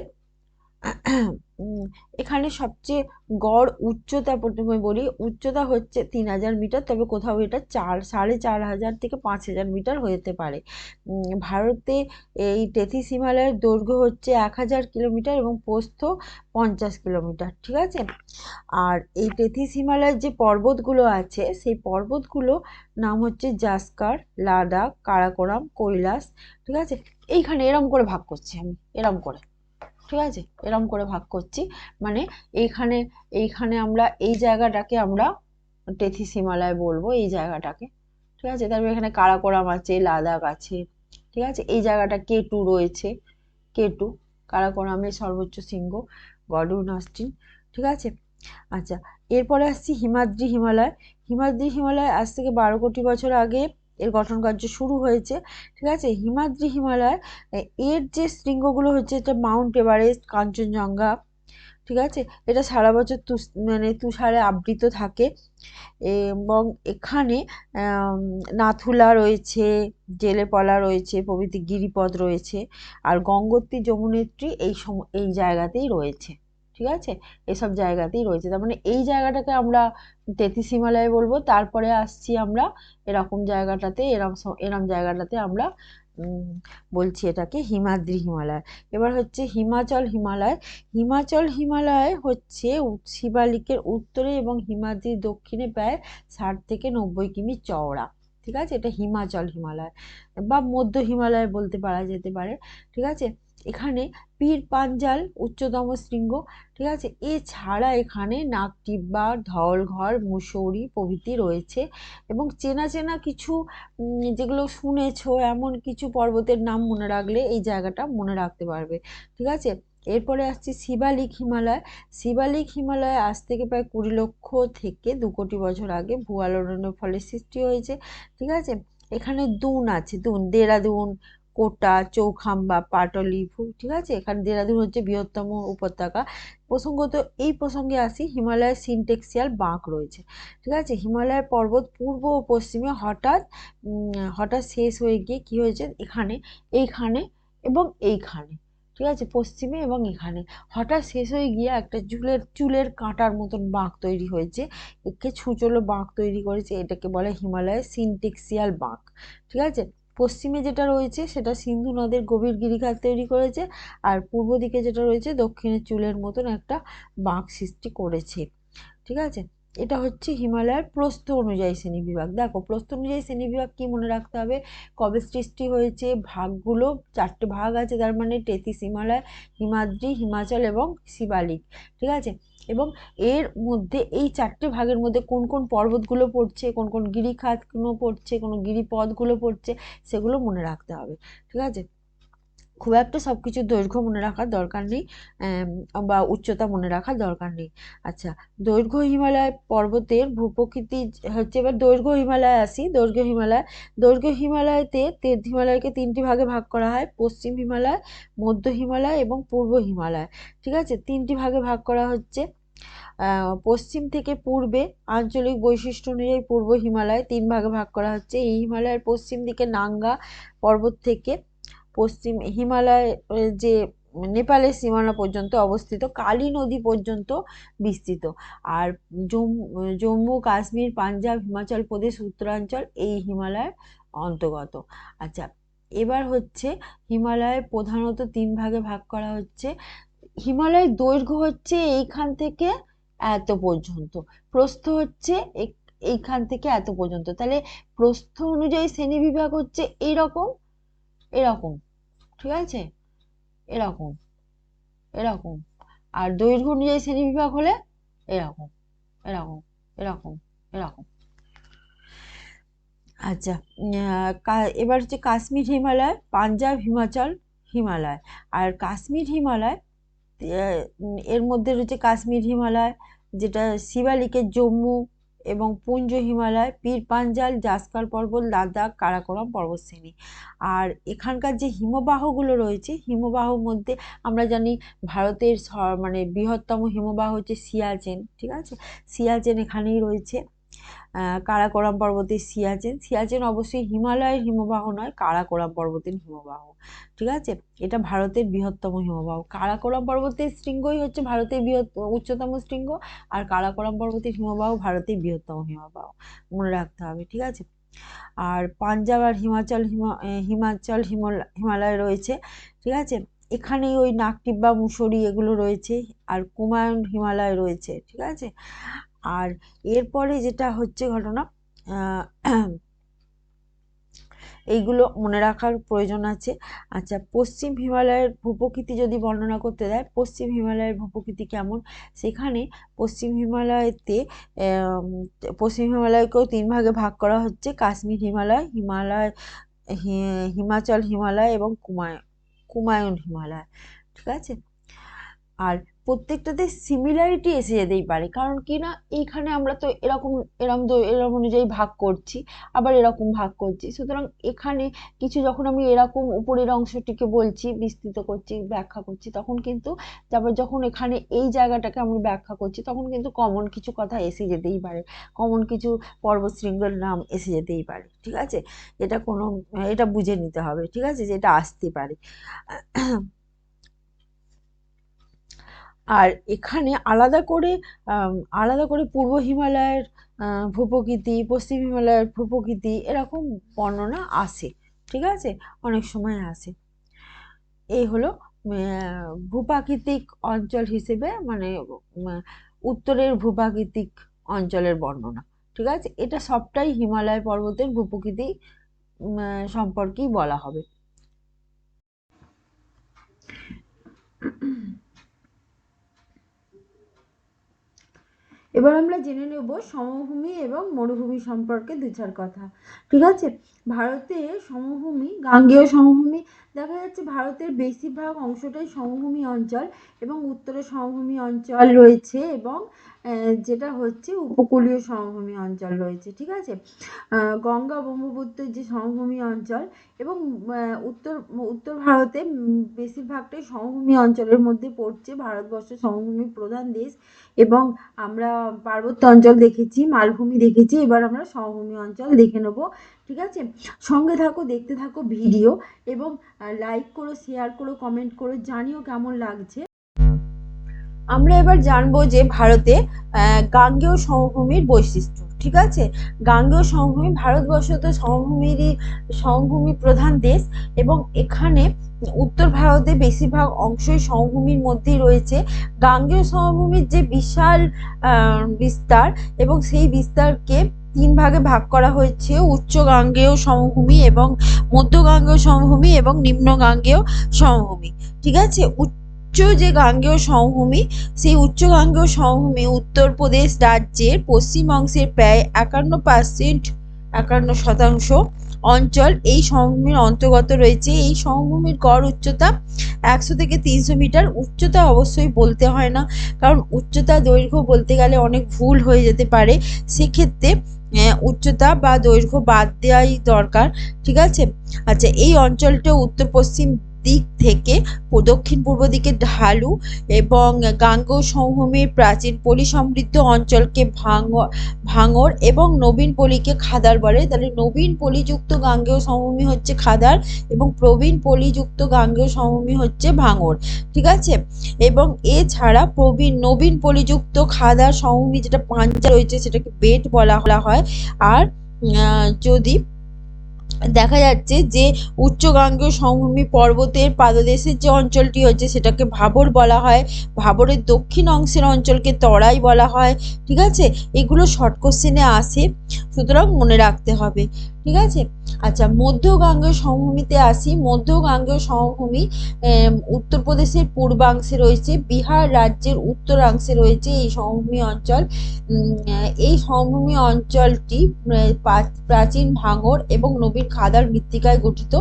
এখানে সবচেয়ে গড় উচ্চতা, প্রথমে বলি, উচ্চতা হচ্ছে 3000 মিটার, তবে কোথাও এটা 4500 থেকে 5000 মিটার হতে পারে। ভারতে এই টেথিস হিমালয়ের দৈর্ঘ্য হচ্ছে 1000 কিলোমিটার এবং প্রস্থ 50 কিলোমিটার। ঠিক আছে। আর এই টেথিস হিমালয়ের যে পর্বতগুলো আছে, সেই পর্বতগুলো নাম হচ্ছে জাস্কার, লাদাখ, কারাকোরাম, কৈলাস। ঠিক আছে। এইখানে এরম করে ভাগ করছি আমি, এরম করে। ঠিক আছে। এরম করে ভাগ করছি, মানে এইখানে আমরা এই জায়গাটাকে আমরা টেথিস হিমালয় বলবো, এই জায়গাটাকে। ঠিক আছে। তারপর এখানে কারাকোরাম আছে, লাদাখ আছে। ঠিক আছে। এই জায়গাটা K2 রয়েছে, K2। কারাকোরামের সর্বোচ্চ শৃঙ্গ গডউইন অস্টিন। ঠিক আছে। আচ্ছা, এরপরে আসছি হিমাদ্রি হিমালয়। হিমাদ্রি হিমালয় আজ থেকে 12 কোটি বছর আগে এর গঠন কার্য শুরু হয়েছে। ঠিক আছে। হিমাদ্রি হিমালয় এর যে শৃঙ্গগুলো হচ্ছে, এটা মাউন্ট এভারেস্ট, কাঞ্চনজঙ্ঘা। ঠিক আছে। এটা সারা বছর মানে তুষারে আবৃত থাকে এবং এখানে নাথুলা রয়েছে, জেলেপলা রয়েছে, প্রভৃতি গিরিপথ রয়েছে। আর গঙ্গোত্রী, যমুনেত্রী এই জায়গাতেই রয়েছে। ঠিক আছে। এসব জায়গাতেই রয়েছে। তার মানে এই জায়গাটাকে আমরা 33 হিমালয় বলবো। তারপরে আসছি আমরা এরকম জায়গাটাতে, এরম জায়গাটাতে আমরা বলছি এটাকে হিমাদ্রি হিমালয়। এবার হচ্ছে হিমাচল হিমালয়। হিমাচল হিমালয় হচ্ছে শিবালিকের উত্তরে এবং হিমাদ্রির দক্ষিণে প্রায় 60 থেকে 90 কিমি চওড়া। ঠিক আছে। এটা হিমাচল হিমালয় বা মধ্য হিমালয় বলতে পারা যেতে পারে। ঠিক আছে। এখানে পীর পাঞ্জাল উচ্চতম শৃঙ্গ। ঠিক আছে। এছাড়া এখানে নাগটিব্বা, ধওলঘর, মুসৌরি প্রভৃতি রয়েছে এবং চেনা চেনা কিছু যেগুলো শুনেছো এমন কিছু পর্বতের নাম মনে রাখলে এই জায়গাটা মনে রাখতে পারবে। ঠিক আছে। এরপরে আসছি শিবালিক হিমালয়। শিবালিক হিমালয় আজ থেকে প্রায় 20 লক্ষ থেকে 2 কোটি বছর আগে ভূয়ালোড়নের ফলে সৃষ্টি হয়েছে। ঠিক আছে। এখানে দুন আছে, দেরাদুন, কোটা, চৌখাম্বা, পাটলিপুত্র। ঠিক আছে। এখানে দেরাদুন হচ্ছে বৃহত্তম উপত্যকা। প্রসঙ্গত এই প্রসঙ্গে আসি, হিমালয়ের সিনটেক্সিয়াল বাঁক রয়েছে। ঠিক আছে। হিমালয়ের পর্বত পূর্ব ও পশ্চিমে হঠাৎ শেষ হয়ে গিয়ে কি হয়েছে, এইখানে এবং এইখানে। ঠিক আছে। পশ্চিমে এবং এখানে হঠাৎ শেষ হয়ে গিয়ে একটা চুলের কাঁটার মতন বাঁক তৈরি হয়েছে। একে ছুঁচলো বাঁক তৈরি করেছে। এটাকে বলে হিমালয়ের সিনটেক্সিয়াল বাঁক। ঠিক আছে। পশ্চিমে যেটা রয়েছে সেটা সিন্ধু নদের গভীর গিরিখাত তৈরি করেছে, আর পূর্ব দিকে যেটা রয়েছে দক্ষিণে চুলের মতন একটা বাঁক সৃষ্টি করেছে। ঠিক আছে। এটা হচ্ছে হিমালয়ের প্রস্থ অনুযায়ী শ্রেণীবিভাগ। দেখো, প্রস্থ অনুযায়ী শ্রেণীবিভাগ কি মনে রাখতে হবে, কবে সৃষ্টি হয়েছে, ভাগগুলো 4টে ভাগ আছে, তার মানে 33 হিমালয়, হিমাদ্রি, হিমাচল এবং শিবালিক। ঠিক আছে। এবং এর মধ্যে এই 4টে ভাগের মধ্যে কোন কোন পর্বতগুলো পড়ছে, কোন কোন গিরিখাতগুলো পড়ছে, কোন গিরিপথগুলো পড়ছে, সেগুলো মনে রাখতে হবে। ঠিক আছে। খুব একটা সব কিছুর দৈর্ঘ্য মনে রাখার দরকার নেই বা উচ্চতা মনে রাখার দরকার নেই। আচ্ছা, দৈর্ঘ্য হিমালয় পর্বতের ভূপ্রকৃতি হচ্ছে, এবার দৈর্ঘ্য হিমালয় আসি। দৈর্ঘ্য হিমালয়তে হিমালয়কে 3টি ভাগে ভাগ করা হয়: পশ্চিম হিমালয়, মধ্য হিমালয় এবং পূর্ব হিমালয়। ঠিক আছে। 3টি ভাগে ভাগ করা হচ্ছে। পশ্চিম থেকে পূর্বে আঞ্চলিক বৈশিষ্ট্য অনুযায়ী পূর্ব হিমালয় 3 ভাগে ভাগ করা হচ্ছে। এই হিমালয়ের পশ্চিম দিকে নাঙ্গা পর্বত থেকে পশ্চিম হিমালয় যে নেপালের সীমানা পর্যন্ত অবস্থিত, কালী নদী পর্যন্ত বিস্তৃত। আর জম্মু, কাশ্মীর, পাঞ্জাব, হিমাচল প্রদেশ, উত্তরাঞ্চল এই হিমালয়ের অন্তর্গত। আচ্ছা, এবার হচ্ছে হিমালয় প্রধানত 3 ভাগে ভাগ করা হচ্ছে। হিমালয়ের দৈর্ঘ্য হচ্ছে এইখান থেকে এত পর্যন্ত, প্রস্থ হচ্ছে এইখান থেকে এত পর্যন্ত। তাহলে প্রস্থ অনুযায়ী শ্রেণীবিভাগ হচ্ছে এইরকম, এরকম। ঠিক আছে। এরকম, এরকম। আর দৈর্ঘ্য অনুযায়ী শ্রেণীবিভাগ হলে এরকম, এরকম, এরকম, এরকম। আচ্ছা, এবার হচ্ছে কাশ্মীর হিমালয়, পাঞ্জাব, হিমাচল হিমালয়। আর কাশ্মীর হিমালয় এর মধ্যে রয়েছে কাশ্মীর হিমালয়, যেটা শিবালিকের জম্মু এবং পুঞ্জ হিমালয়, পীর পাঞ্জাল, জাসকার পর্বত, লাদাখ, কারাকোরাম পর্বতশ্রেণী। আর এখানকার যে হিমবাহগুলো রয়েছে, হিমবাহর মধ্যে আমরা জানি ভারতের মানে বৃহত্তম হিমবাহ হচ্ছে সিয়াচেন। ঠিক আছে। সিয়াচেন এখানেই রয়েছে। কারাকোরাম পর্বতের সিয়াচেন অবশ্যই হিমালয়ের হিমবাহ নয়, কারাকোরাম পর্বতের হিমবাহ। ঠিক আছে। এটা ভারতের বৃহত্তম হিমবাহ। কারাকোরাম পর্বতের শৃঙ্গই হচ্ছে ভারতের উচ্চতম শৃঙ্গ, আর কারাকোরাম পর্বতের হিমবাহ ভারতের বৃহত্তম হিমবাহ। মনে রাখতে হবে। ঠিক আছে। আর পাঞ্জাব আর হিমালয় রয়েছে। ঠিক আছে। এখানেই ওই নাগটিব্বা, মুসৌরি এগুলো রয়েছে। আর কুমায়ুন হিমালয় রয়েছে। ঠিক আছে। আর এরপরে যেটা হচ্ছে ঘটনা, এইগুলো মনে রাখার প্রয়োজন আছে। আচ্ছা, পশ্চিম হিমালয়ের ভূপ্রকৃতি যদি বর্ণনা করতে দেয়, পশ্চিম হিমালয়ের ভূপ্রকৃতি কেমন, সেখানে পশ্চিম হিমালয়কেও 3 ভাগে ভাগ করা হচ্ছে: কাশ্মীর হিমালয়, হিমাচল হিমালয় এবং কুমায়ুন হিমালয়। ঠিক আছে। আর প্রত্যেকটাতে সিমিলারিটি এসে যেতেই পারে, কারণ কি না এইখানে আমরা তো এরকম এরকম অনুযায়ী ভাগ করছি, আবার এরকম ভাগ করছি, সুতরাং এখানে কিছু যখন আমি এরকম উপরের অংশটিকে বলছি, বিস্তৃত করছি, ব্যাখ্যা করছি, তখন কিন্তু তারপর যখন এখানে এই জায়গাটাকে আমি ব্যাখ্যা করছি, তখন কিন্তু কমন কিছু কথা এসে যেতেই পারে, কমন কিছু পর্বতশৃঙ্গের নাম এসে যেতেই পারে। ঠিক আছে, এটা বুঝে নিতে হবে, ঠিক আছে, যে এটা আসতে পারে। আর এখানে আলাদা করে পূর্ব হিমালয়ের ভূপ্রকৃতি, পশ্চিম হিমালয়ের ভূপ্রকৃতি, এরকম বর্ণনা আসে। ঠিক আছে, অনেক সময় আসে। এই হলো ভূপ্রাকৃতিক অঞ্চল হিসেবে, মানে উত্তরের ভূপ্রাকৃতিক অঞ্চলের বর্ণনা। ঠিক আছে, এটা সবটাই হিমালয় পর্বতের ভূপ্রকৃতি সম্পর্কেই বলা হবে। এবার আমরা জেনে নেব সমভূমি এবং মরুভূমি সম্পর্কে দু চার কথা। ঠিক আছে, ভারতে সমভূমি, গাঙ্গেয় সমভূমি, দেখা যাচ্ছে ভারতের বেশিরভাগ অংশটাই সমভূমি অঞ্চল, এবং উত্তরে সমভূমি অঞ্চল রয়েছে, এবং যেটা হচ্ছে উপকূলীয় সমভূমি অঞ্চল রয়েছে। ঠিক আছে, গঙ্গা ব্রহ্মপুত্রের যে সমভূমি অঞ্চল, এবং উত্তর ভারতে বেশিরভাগটাই সমভূমি অঞ্চলের মধ্যে পড়ছে। ভারতবর্ষ সমভূমি প্রধান দেশ, এবং আমরা পার্বত্য অঞ্চল দেখেছি, মালভূমি দেখেছি, এবার আমরা সমভূমি অঞ্চল দেখে নেব। ঠিক আছে, সঙ্গে থাকো, দেখতে থাকো ভিডিও, এবং লাইক করো, শেয়ার করো, কমেন্ট করো, জানিও কেমন লাগছে। আমরা এবার জানবো যে ভারতে গাঙ্গেয় সমভূমির বৈশিষ্ট্য। ঠিক আছে, গাঙ্গেয় সমভূমি, ভারতবর্ষ তো সমভূমি প্রধান দেশ, এবং এখানে উত্তর ভারতে বেশিরভাগ অংশই সমভূমির মধ্যেই রয়েছে। গাঙ্গেয় সমভূমির যে বিশাল বিস্তার, এবং সেই বিস্তারকে 3 ভাগে ভাগ করা হয়েছে: উচ্চ গাঙ্গেয় সমভূমি, এবং মধ্য গাঙ্গেয় সমভূমি, এবং নিম্ন গাঙ্গেয় সমভূমি। ঠিক আছে, উচ্চ যে গাঙ্গেয় সমভূমি, সেই উচ্চ গাঙ্গেয় সমভূমি উত্তরপ্রদেশ রাজ্যের পশ্চিম অংশের প্রায় 51% অঞ্চল এই সমভূমির অন্তর্গত রয়েছে। এই সমভূমির গড় উচ্চতা 100 থেকে 300 মিটার। উচ্চতা অবশ্যই বলতে হয় না, কারণ উচ্চতা দৈর্ঘ্য বলতে গেলে অনেক ভুল হয়ে যেতে পারে, সেক্ষেত্রে উচ্চতা বা দৈর্ঘ্য বাদ দেওয়াই দরকার। ঠিক আছে, আচ্ছা, এই অঞ্চলটা উত্তর পশ্চিম দিক থেকে দক্ষিণ পূর্ব দিকে ঢালু, এবং গাঙ্গেয় সমভূমির প্রাচীন পলি সমৃদ্ধ অঞ্চলকে ভাঙর এবং নবীন পলিকে খাদার বলে। তাহলে নবীন পলিযুক্ত গাঙ্গেয় সমভূমি হচ্ছে খাদার, এবং প্রবীণ পলিযুক্ত গাঙ্গেয় সমভূমি হচ্ছে ভাঙর। ঠিক আছে, এবং এছাড়া নবীন পলিযুক্ত খাদার সমভূমি যেটা পাঞ্জা রয়েছে, সেটাকে বেট বলা হয়। আর যদি দেখা যাচ্ছে যে উচ্চ গাঙ্গেয় সমভূমি পর্বতের পাদদেশের যে অঞ্চলটি হচ্ছে, সেটাকে ভাবর বলা হয়। ভাবরের দক্ষিণ অংশের অঞ্চলকে তরাই বলা হয়। ঠিক আছে, এগুলো শর্ট কোশ্চেনে আসে, সুতরাং মনে রাখতে হবে। ঠিক আছে, আচ্ছা, মধ্য গাঙ্গেয় সমভূমিতে আসি। মধ্য গাঙ্গেয় সমভূমি উত্তরপ্রদেশের পূর্বাংশে রয়েছে, বিহার রাজ্যের উত্তরাংশে রয়েছে এই সমভূমি অঞ্চল। এই সমভূমি অঞ্চলটি প্রাচীন ভাঙর এবং নবীন খাদার মৃত্তিকায় গঠিত।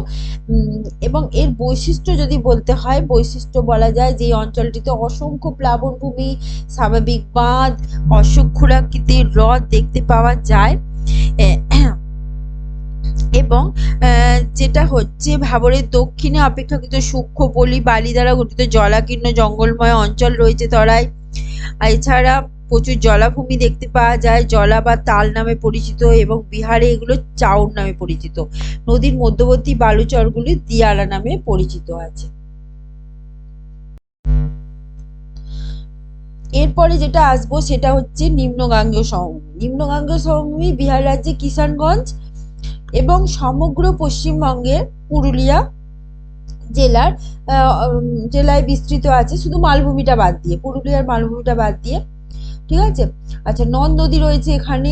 এবং এর বৈশিষ্ট্য যদি বলতে হয়, বৈশিষ্ট্য বলা যায় যে এই অঞ্চলটিতে অসংখ্য প্লাবনভূমি, স্বাভাবিক বাঁধ, অশ্বক্ষুরাকৃতির হ্রদ দেখতে পাওয়া যায়। এবং যেটা হচ্ছে ভাবরের দক্ষিণে অপেক্ষাকৃত সূক্ষ্ম পলি বালি দ্বারা গঠিত জলাকীর্ণ জঙ্গলময় অঞ্চল রয়েছে তরাই। এছাড়া প্রচুর জলাভূমি দেখতে পাওয়া যায়, জলা বা তাল নামে পরিচিত, এবং বিহারে এগুলো চাউর নামে পরিচিত। নদীর মধ্যবর্তী বালুচরগুলি দিয়ারা নামে পরিচিত আছে। এরপরে যেটা আসবো সেটা হচ্ছে নিম্ন গাঙ্গেয় সমভূমি। নিম্ন গাঙ্গেয় সমভূমি বিহার রাজ্যে কিষানগঞ্জ এবং সমগ্র পশ্চিমবঙ্গের পুরুলিয়া জেলায় বিস্তৃত আছে, শুধু মালভূমিটা বাদ দিয়ে, পুরুলিয়ার মালভূমিটা বাদ দিয়ে। ঠিক আছে, আচ্ছা, নদ নদী রয়েছে এখানে,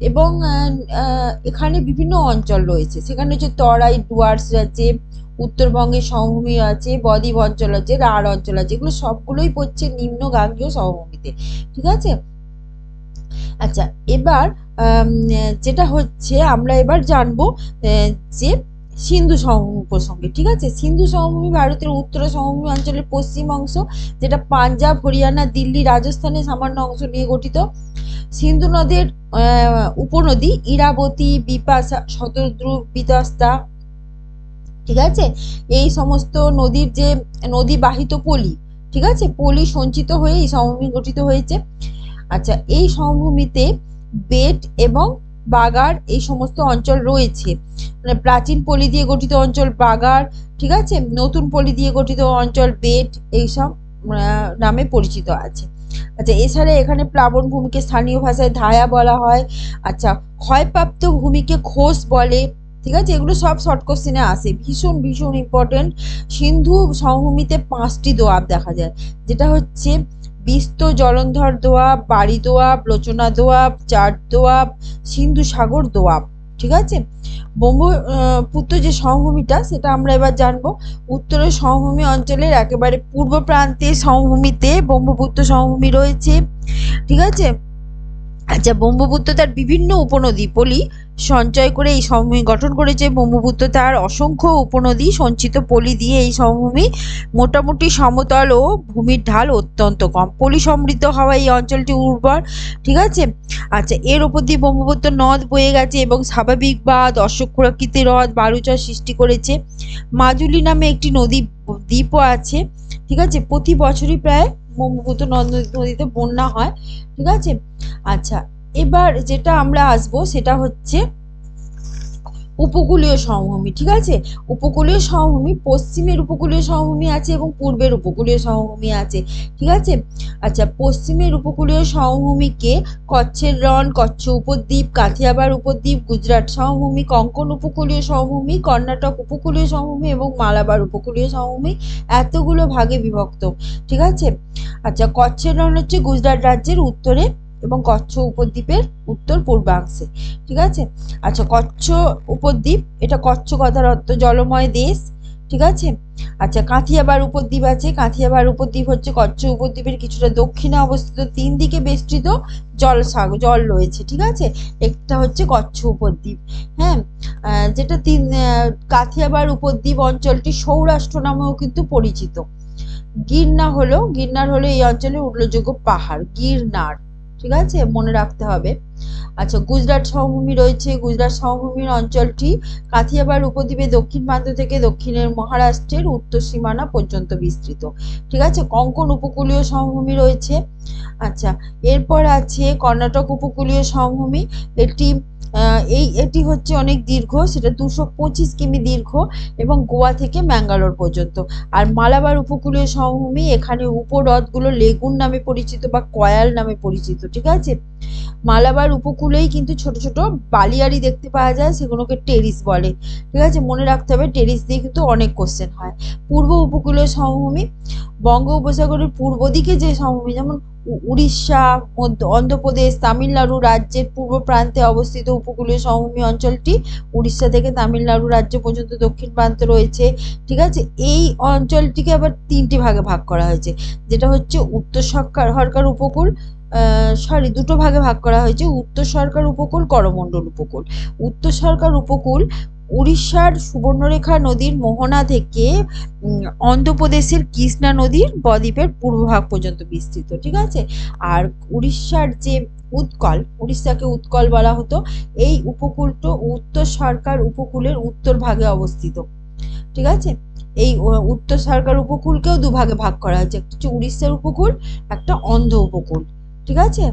এবং এখানে বিভিন্ন অঞ্চল রয়েছে। সেখানে হচ্ছে তরাই ডুয়ার্স আছে, উত্তরবঙ্গের সমভূমি আছে, বদ্বীপ অঞ্চল আছে, রাঢ় অঞ্চল আছে, এগুলো সবগুলোই পড়ছে নিম্ন গাঙ্গেয় সমভূমিতে। ঠিক আছে, আচ্ছা, এবার যেটা হচ্ছে আমরা এবার জানবো যে সিন্ধু সমভূমি প্রসঙ্গে, ঠিক আছে। সিন্ধু সমভূমি ভারতের উত্তর সমভূমি অঞ্চলের পশ্চিম অংশ, যেটা পাঞ্জাব, হরিয়ানা, দিল্লি, রাজস্থানের সামান্য অংশ নিয়ে গঠিত। সিন্ধু নদের উপনদী ইরাবতী, বিপাশা, শতদ্রু, বিতস্তা, ঠিক আছে, এই সমস্ত নদীর যে নদী বাহিত পলি, ঠিক আছে, পলি সঞ্চিত হয়ে এই সমভূমি গঠিত হয়েছে। আচ্ছা, এই সমভূমিতে বেট এবং বাগার এই সমস্ত অঞ্চল রয়েছে। মানে প্রাচীন পলি দিয়ে গঠিত অঞ্চল বাগার, ঠিক আছে, নতুন পলি দিয়ে গঠিত অঞ্চল বেট, এইসব নামে পরিচিত আছে। আচ্ছা, এছাড়া এখানে প্লাবন ভূমিকে স্থানীয় ভাষায় ধায়া বলা হয়। আচ্ছা, ক্ষয়প্রাপ্ত ভূমিকে খোস বলে, ঠিক আছে। এগুলো সব শর্ট কোশ্চেনে আসে, ভীষণ ভীষণ ইম্পর্টেন্ট। সিন্ধু সমভূমিতে 5টি দোয়াব দেখা যায়, যেটা হচ্ছে বিস্ত, জলন্ধর দোয়াব, বাড়ি দোয়াব, লোচনা দোয়াব, চার দোয়াব, সিন্ধু সাগর দোয়াব, ঠিক আছে। ব্রহ্মপুত্র যে সমভূমিটা সেটা আমরা এবার জানবো। উত্তরের সমভূমি অঞ্চলের একেবারে পূর্ব প্রান্তে সমভূমিতে ব্রহ্মপুত্র সমভূমি রয়েছে, ঠিক আছে। আচ্ছা, ব্রহ্মপুত্র তার বিভিন্ন উপনদী পলি সঞ্চয় করে এই সমভূমি গঠন করেছে। ব্রহ্মপুত্র তার অসংখ্য উপনদী সঞ্চিত পলি দিয়ে এই সমভূমি মোটামুটি সমতল ও ভূমির ঢাল অত্যন্ত কম, পলি সমৃদ্ধ হওয়া এই অঞ্চলটি উর্বর, ঠিক আছে। আচ্ছা, এর উপর দিয়ে ব্রহ্মপুত্র নদ বয়ে গেছে এবং স্বাভাবিক বা দর্শকৃতি হ্রদ বালুচর সৃষ্টি করেছে। মাজুলি নামে একটি দ্বীপও আছে, ঠিক আছে। প্রতি বছরই প্রায় ব্রহ্মপুত্র নদীতে বন্যা হয়, ঠিক আছে। আচ্ছা, এবার যেটা আমরা আসবো সেটা হচ্ছে উপকূলীয় সমভূমি, ঠিক আছে। উপকূলীয় সমভূমি, পশ্চিমের উপকূলীয় সমভূমি আছে এবং পূর্বের উপকূলীয় সমভূমি আছে, ঠিক আছে। আচ্ছা, পশ্চিমের উপকূলীয় সমভূমিকে কচ্ছের রণ, কচ্ছ উপদ্বীপ, কাথিয়াবার উপদ্বীপ, গুজরাট সমভূমি, কঙ্কন উপকূলীয় সমভূমি, কর্ণাটক উপকূলীয় সমভূমি এবং মালাবার উপকূলীয় সমভূমি এতগুলো ভাগে বিভক্ত, ঠিক আছে। আচ্ছা, কচ্ছের রণ হচ্ছে গুজরাট রাজ্যের উত্তরে এবং কচ্ছ উপদ্বীপের উত্তর পূর্বাংশে, ঠিক আছে। আচ্ছা, কচ্ছ উপদ্বীপ, এটা কচ্ছ কথার অর্থ জলময় দেশ, ঠিক আছে। আচ্ছা, কাথিয়াবার উপদ্বীপ আছে, কাথিয়াবার উপদ্বীপ হচ্ছে কচ্ছ উপদ্বীপের কিছুটা দক্ষিণে অবস্থিত, 3 দিকে বেষ্টিত জল রয়েছে, ঠিক আছে। একটা হচ্ছে কচ্ছ উপদ্বীপ, হ্যাঁ। যেটা কাথিয়াবার উপদ্বীপ অঞ্চলটি সৌরাষ্ট্র নামেও কিন্তু পরিচিত। গিরনার হলো এই অঞ্চলের উল্লেখযোগ্য পাহাড়, গিরনার, ঠিক আছে, মনে রাখতে হবে। আচ্ছা, গুজরাট সমভূমি রয়েছে, গুজরাট সমভূমির অঞ্চলটি কাথিয়াবার উপদ্বীপের দক্ষিণ প্রান্ত থেকে দক্ষিণের মহারাষ্ট্রের উত্তর সীমানা পর্যন্ত বিস্তৃত, ঠিক আছে। কঙ্কন উপকূলীয় সমভূমি রয়েছে। আচ্ছা, এরপর আছে কর্ণাটক উপকূলীয় সমভূমি। এটি হচ্ছে অনেক দীর্ঘ, সেটা 225 কিমি দীর্ঘ এবং গোয়া থেকে ম্যাঙ্গালোর পর্যন্ত। আর মালাবার উপকূলীয় সমভূমি, এখানে উপহ্রদগুলো লেগুন নামে পরিচিত বা কয়াল নামে পরিচিত, ঠিক আছে। মালাবার উপকূলেই কিন্তু ছোট ছোট বালিয়াড়ি দেখতে পাওয়া যায়, সেগুলোকে টেরিস বলে, ঠিক আছে, মনে রাখতে হবে। টেরিস দিয়ে কিন্তু অনেক কোশ্চেন হয়। পূর্ব উপকূলীয় সমভূমি, বঙ্গোপসাগরের পূর্ব দিকে যে সমভূমি, যেমন উড়িষ্যা, অন্ধ্রপ্রদেশ, তামিলনাড়ু রাজ্যের পূর্ব প্রান্তে অবস্থিত উপকূলীয় সমভূমি অঞ্চলটি উড়িষ্যা থেকে তামিলনাড়ু রাজ্য পর্যন্ত দক্ষিণ প্রান্তে রয়েছে, ঠিক আছে। এই অঞ্চলটিকে আবার 3টি ভাগে ভাগ করা হয়েছে, যেটা হচ্ছে উত্তর সরকার উপকূল, দুটো ভাগে ভাগ করা হয়েছে, উত্তর সরকার উপকূল, করমণ্ডল উপকূল। উত্তর সরকার উপকূল উড়িষ্যার সুবর্ণরেখা নদীর মোহনা থেকে অন্ধ্রপ্রদেশের কৃষ্ণা নদীর বদ্বীপের পূর্ব ভাগ পর্যন্ত বিস্তৃত, ঠিক আছে। আর উড়িষ্যার যে উড়িষ্যাকে উৎকল বলা হতো, এই উপকূলটা উত্তর সরকার উপকূলের উত্তর ভাগে অবস্থিত, ঠিক আছে। এই উত্তর সরকার উপকূলকেও 2 ভাগে ভাগ করা হয়েছে, একটা হচ্ছে উড়িষ্যার উপকূল, একটা অন্ধ্র উপকূল, ঠিক আছে।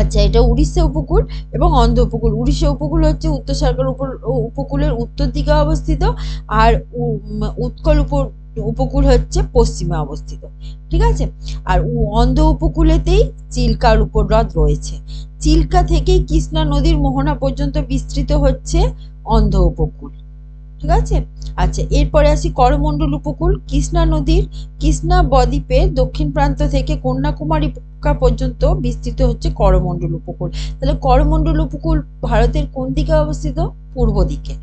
আচ্ছা, এটা উড়িষ্যা উপকূল এবং অন্ধ্র উপকূল। উড়িষ্যা উপকূল হচ্ছে উত্তর সরকার উপকূলের উত্তর দিকে অবস্থিত, আর উৎকল উপকূল হচ্ছে পশ্চিমে অবস্থিত, ঠিক আছে। আর অন্ধ্র উপকূলেতেই চিল্কার উপহ্রদ রয়েছে। চিল্কা থেকেই কৃষ্ণা নদীর মোহনা পর্যন্ত বিস্তৃত হচ্ছে অন্ধ্র উপকূল, ঠিক আছে। আচ্ছা, এরপরে আসি করমণ্ডল উপকূল। কৃষ্ণা বদ্বীপের দক্ষিণ প্রান্ত থেকে কন্যাকুমারী পর্যন্ত বিস্তৃত হচ্ছে করমণ্ডল উপকূল। তাহলে করমণ্ডল উপকূল ভারতের কোন দিকে অবস্থিত? পূর্ব দিকে,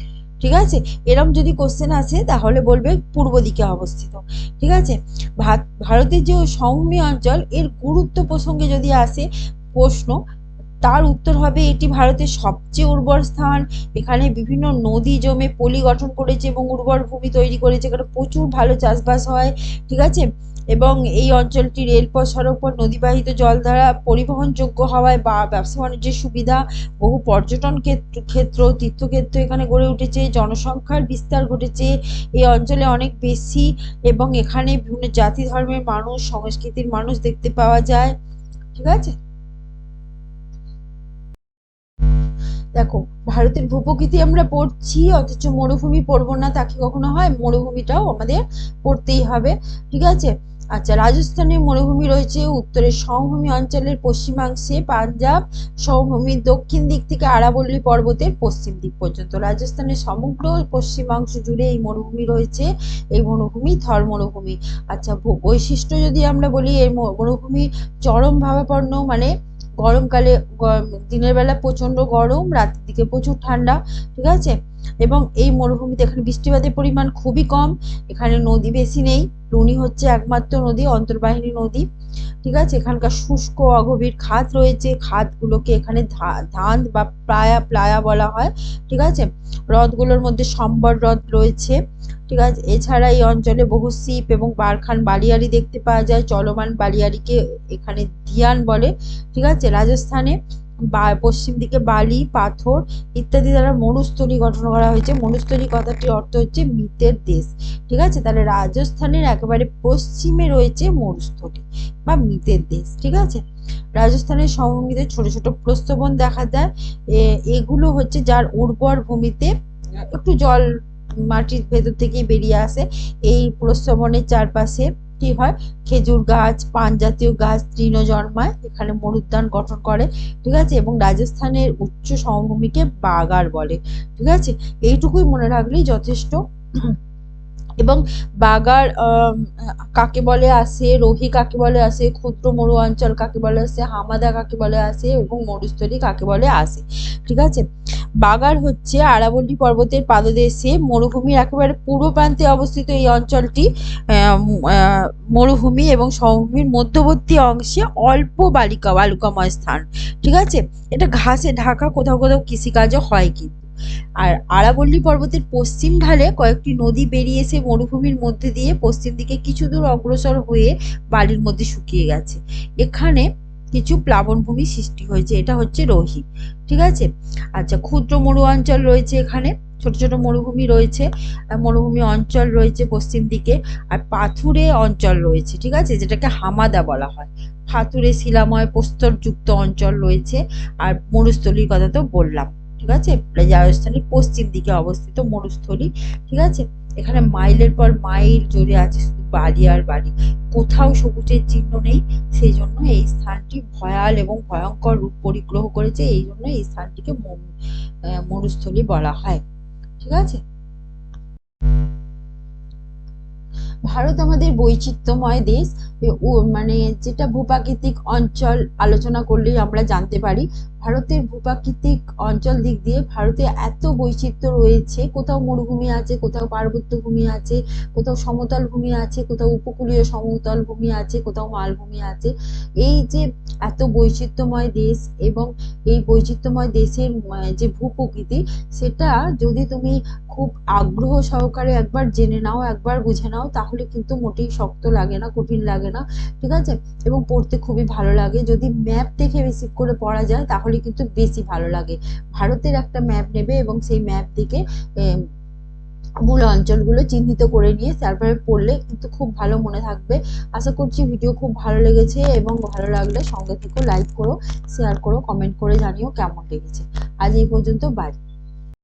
ঠিক আছে। এরম যদি কোশ্চেন আসে তাহলে বলবে পূর্ব দিকে অবস্থিত, ঠিক আছে। ভারতের যে সমভূমি অঞ্চল, এর গুরুত্ব প্রসঙ্গে যদি আসে প্রশ্ন, তার উত্তর হবে এটি ভারতের সবচেয়ে উর্বর স্থান। এখানে বিভিন্ন নদী জমে পলি গঠন করেছে এবং উর্বর ভূমি তৈরি করেছে, এখানে প্রচুর ভালো চাষবাস হয়, ঠিক আছে। এবং এই অঞ্চলটি রেলপথ, সড়কপথ, নদীবাহিত জল দ্বারা পরিবহনযোগ্য হওয়ায় বা ব্যবসা বাণিজ্যের সুবিধা, বহু পর্যটন ক্ষেত্র, তীর্থক্ষেত্র এখানে গড়ে উঠেছে, জনসংখ্যার বিস্তার ঘটেছে এই অঞ্চলে অনেক বেশি, এবং এখানে বিভিন্ন জাতি ধর্মের মানুষ, সংস্কৃতির মানুষ দেখতে পাওয়া যায়, ঠিক আছে। দেখো, ভারতের ভূপ্রকৃতি আমরা পড়ছি অথচ মরুভূমি পড়বো না, তাকে কখনো হয়? মরুভূমিটাও আমাদের পড়তেই হবে, ঠিক আছে। আচ্ছা, রাজস্থানের মরুভূমি রয়েছে উত্তরের সমভূমি অঞ্চলের পশ্চিমাংশে, পাঞ্জাব সমভূমির দক্ষিণ দিক থেকে আরাবল্লী পর্বতের পশ্চিম দিক পর্যন্ত। রাজস্থানের সমগ্র পশ্চিমাংশ জুড়ে এই মরুভূমি রয়েছে, এই মরুভূমি থর মরুভূমি। আচ্ছা, বৈশিষ্ট্য যদি আমরা বলি, এই মরুভূমি চরম ভাবাপন্ন, মানে গরমকালে দিনের বেলা প্রচন্ড গরম, রাতের দিকে প্রচুর ঠান্ডা, ঠিক আছে। এবং এই মরুভূমিতে এখানে বৃষ্টিপাতের পরিমাণ খুবই কম, এখানে নদী বেশি নেই, লুনি হচ্ছে একমাত্র নদী, অন্তর্বাহিনী নদী, ঠিক আছে। এখানকার শুষ্ক অগভীর খাত রয়েছে, খাতগুলোকে এখানে ধান বা প্লায়া প্লায়া বলা হয়, ঠিক আছে। হ্রদগুলোর মধ্যে সম্বর হ্রদ রয়েছে, ঠিক আছে। এছাড়া এই অঞ্চলে বহু ছিপ এবং বারখান বালিয়াড়ি দেখতে পাওয়া যায়, চলমান বালিয়াড়িকে এখানে ধিয়ান বলে, ঠিক আছে। রাজস্থানে পশ্চিম দিকে বালি, পাথর ইত্যাদি দ্বারা মরুস্থলী গঠন করা হয়েছে। মরুস্থলী কথাটির অর্থ হচ্ছে মৃতের দেশ, ঠিক আছে। তাহলে রাজস্থানের একেবারে পশ্চিমে রয়েছে মরুস্থলী বা মৃতের দেশ, ঠিক আছে। রাজস্থানের সমভূমিতে ছোট ছোট প্রস্থবন দেখা যায়, এগুলো হচ্ছে যার উর্বর ভূমিতে একটু জল মাটির ভেতর থেকেই বেরিয়ে আসে। এই প্রস্থবনের চারপাশে কি হয়, খেজুর গাছ, পান জাতীয় গাছ তৃণ জন্মায়, এখানে মরুদ্যান গঠন করে, ঠিক আছে। এবং রাজস্থানের উচ্চ সমভূমিকে বাগার বলে, ঠিক আছে। এইটুকুই মনে রাখলেই যথেষ্ট। এবং বাগার কাকে বলে আসে, রোহি কাকে বলে আসে, ক্ষুদ্র মরু অঞ্চল কাকে বলে আসে, হামাদা কাকে বলে আসে এবং মরুস্থলী কাকে বলে আসে, ঠিক আছে। বাগার হচ্ছে আরাবল্লী পর্বতের পাদদেশে মরুভূমির একেবারে পূর্ব প্রান্তে অবস্থিত এই অঞ্চলটি মরুভূমি এবং সমভূমির মধ্যবর্তী অংশে অল্প বালুকাময় স্থান, ঠিক আছে। এটা ঘাসে ঢাকা, কোথাও কোথাও কৃষিকাজও হয় কিন্তু। আর আরাবল্লী পর্বতের পশ্চিম ঢালে কয়েকটি নদী বেরিয়ে এসে মরুভূমির মধ্যে দিয়ে পশ্চিম দিকে কিছু দূর অগ্রসর হয়ে বালির মধ্যে শুকিয়ে গেছে, এখানে কিছু প্লাবনভূমি সৃষ্টি হয়েছে, এটা হচ্ছে রোহি, ঠিক আছে। আচ্ছা, ক্ষুদ্র মরু অঞ্চল রয়েছে, এখানে ছোট ছোট মরুভূমি রয়েছে, মরুভূমি অঞ্চল রয়েছে পশ্চিম দিকে, আর পাথুরে অঞ্চল রয়েছে, ঠিক আছে, যেটাকে হামাদা বলা হয়। পাথুরে শিলাময় প্রস্তরযুক্ত অঞ্চল রয়েছে। আর মরুস্থলীর কথা তো বললাম, ঠিক আছে। রাজস্থানের পশ্চিম দিকে অবস্থিত মরুস্থলী, ঠিক আছে। এখানে মাইলের পর মাইল জুড়ে আছে শুধু বালি আর বালি, কোথাও সবুজের চিহ্ন নেই, সেই জন্য এই স্থানটি ভয়াল এবং ভয়ঙ্কর রূপ পরিগ্রহ করেছে, এই জন্য এই স্থানটিকে মরুস্থলী বলা হয়, ঠিক আছে। ভারত আমাদের বৈচিত্র্যময় দেশ, মানে যেটা ভূপ্রাকৃতিক অঞ্চল আলোচনা করলেই আমরা জানতে পারি, ভারতের ভূপ্রাকৃতিক অঞ্চল দিক দিয়ে ভারতে এত বৈচিত্র্য রয়েছে, কোথাও মরুভূমি আছে, কোথাও পার্বত্য ভূমি আছে, কোথাও সমতল ভূমি আছে, কোথাও উপকূলীয় সমতল ভূমি আছে, কোথাও মালভূমি আছে। এই যে এত বৈচিত্র্যময় দেশ, এবং এই বৈচিত্র্যময় দেশের যে ভূপ্রকৃতি, সেটা যদি তুমি খুব আগ্রহ সহকারে একবার জেনে নাও, একবার বুঝে নাও, তাহলে কিন্তু মোটেই শক্ত লাগে না, কঠিন লাগে না, ঠিক আছে। এবং পড়তে খুবই ভালো লাগে, যদি ম্যাপ দেখে বেশি করে পড়া যায় তাহলে কিন্তু বেশি ভালো লাগে। ভারতের একটা ম্যাপ নেবে এবং সেই ম্যাপ দেখে মূল অঞ্চলগুলো চিহ্নিত করে নিয়ে তারপরে পড়লে কিন্তু খুব ভালো মনে থাকবে। আশা করছি ভিডিও খুব ভালো লেগেছে, এবং ভালো লাগলে সঙ্গে থেকে লাইক করো, শেয়ার করো, কমেন্ট করে জানিও কেমন লেগেছে। আজ এই পর্যন্ত, বাই।